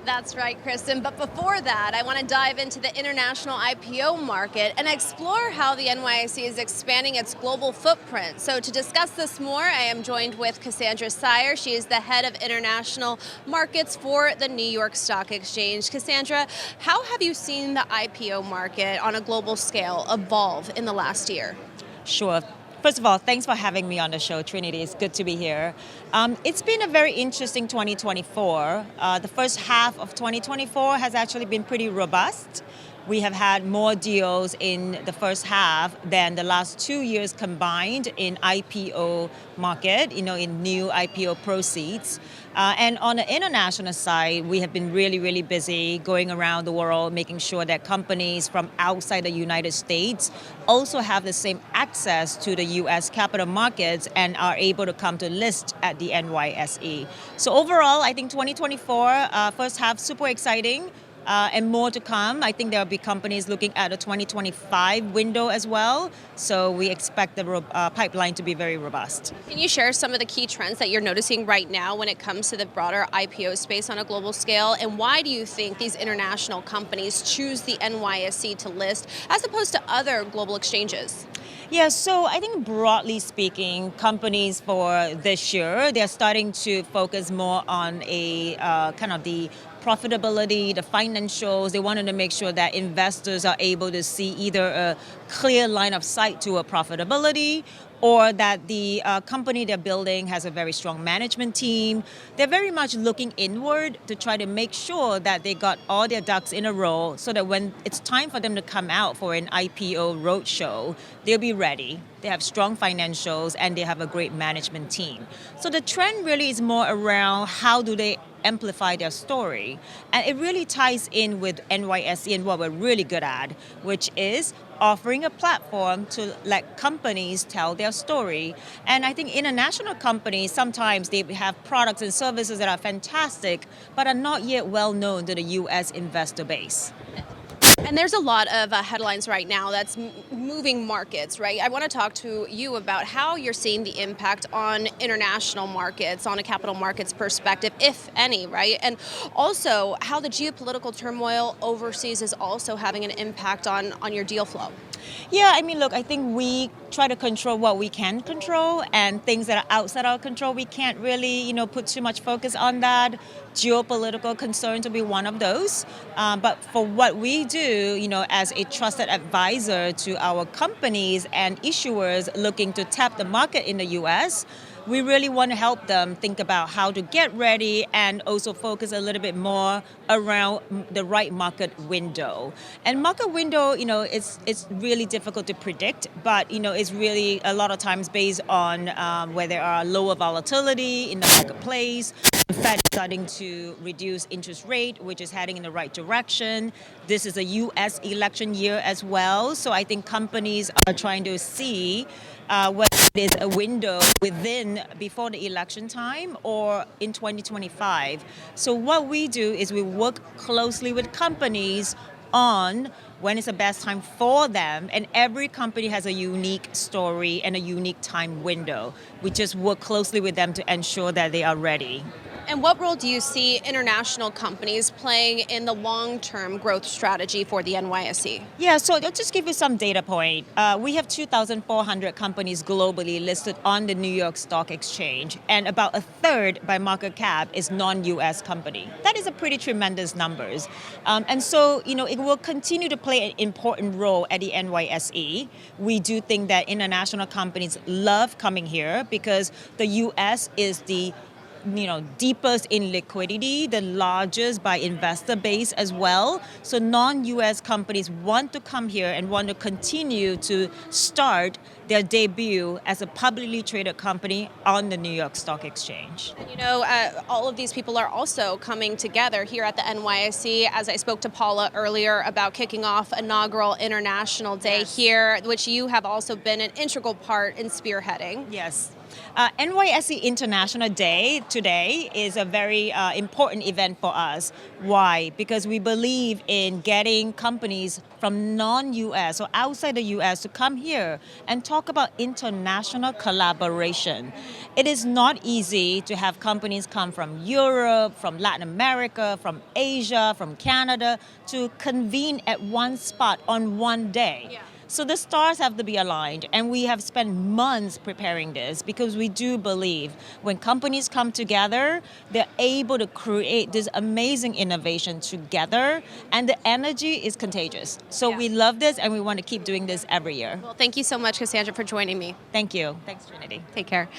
That's right, Kristen. But before that, I want to dive into the international IPO market and explore how the NYSE is expanding its global footprint. So to discuss this more, I am joined with Cassandra Seier. She is the head of international markets for the New York Stock Exchange. Cassandra, how have you seen the IPO market on a global scale evolve in the last year? Sure. First of all, thanks for having me on the show, Trinity. It's good to be here. It's been a very interesting 2024. The first half of 2024 has actually been pretty robust. We have had more deals in the first half than the last 2 years combined in IPO market, in new IPO proceeds. And on the international side, we have been really, really busy going around the world, making sure that companies from outside the United States also have the same access to the U.S. capital markets and are able to come to list at the NYSE. So overall, I think 2024, first half, super exciting. And more to come. I think there will be companies looking at a 2025 window as well. So we expect the pipeline to be very robust. Can you share some of the key trends that you're noticing right now when it comes to the broader IPO space on a global scale? And why do you think these international companies choose the NYSE to list as opposed to other global exchanges? Yeah, so I think broadly speaking, companies for this year, they're starting to focus more on a kind of the profitability, the financials. They wanted to make sure that investors are able to see either a clear line of sight to a profitability or that the company they're building has a very strong management team. They're very much looking inward to try to make sure that they got all their ducks in a row so that when it's time for them to come out for an IPO roadshow, they'll be ready. They have strong financials and they have a great management team. So the trend really is more around how do they amplify their story. And it really ties in with NYSE and what we're really good at, which is offering a platform to let companies tell their story. And I think international companies, sometimes they have products and services that are fantastic, but are not yet well known to the US investor base. And there's a lot of headlines right now that's moving markets, right? I want to talk to you about how you're seeing the impact on international markets, on a capital markets perspective, if any, right? And also how the geopolitical turmoil overseas is also having an impact on your deal flow. Yeah, I mean, look, I think we try to control what we can control, and things that are outside our control, we can't really, put too much focus on that. Geopolitical concerns will be one of those. But for what we do, as a trusted advisor to our companies and issuers looking to tap the market in the U.S., we really want to help them think about how to get ready and also focus a little bit more around the right market window. And market window, it's really difficult to predict, but, it's really a lot of times based on where there are lower volatility in the marketplace. The Fed is starting to reduce interest rate, which is heading in the right direction. This is a U.S. election year as well. So I think companies are trying to see whether it is a window before the election time or in 2025. So what we do is we work closely with companies on when is the best time for them, and every company has a unique story and a unique time window. We just work closely with them to ensure that they are ready. And what role do you see international companies playing in the long-term growth strategy for the NYSE? Yeah, so I'll just give you some data point. We have 2,400 companies globally listed on the New York Stock Exchange, and about a third by market cap is non-US company. That is a pretty tremendous numbers. And so, it will continue to play an important role at the NYSE. We do think that international companies love coming here because the US is the deepest in liquidity, the largest by investor base as well. So non-US companies want to come here and want to continue to start their debut as a publicly traded company on the New York Stock Exchange. And all of these people are also coming together here at the NYSE. As I spoke to Paula earlier about kicking off inaugural International Day here, which you have also been an integral part in spearheading. Yes. NYSE International Day today is a very important event for us. Why? Because we believe in getting companies from non-US or outside the US to come here and talk talk about international collaboration. It is not easy to have companies come from Europe, from Latin America, from Asia, from Canada to convene at one spot on one day. Yeah. So the stars have to be aligned, and we have spent months preparing this because we do believe when companies come together, they're able to create this amazing innovation together, and the energy is contagious. So Yeah. we love this, and we want to keep doing this every year. Well, thank you so much, Cassandra, for joining me. Thank you. Thanks, Trinity. Take care.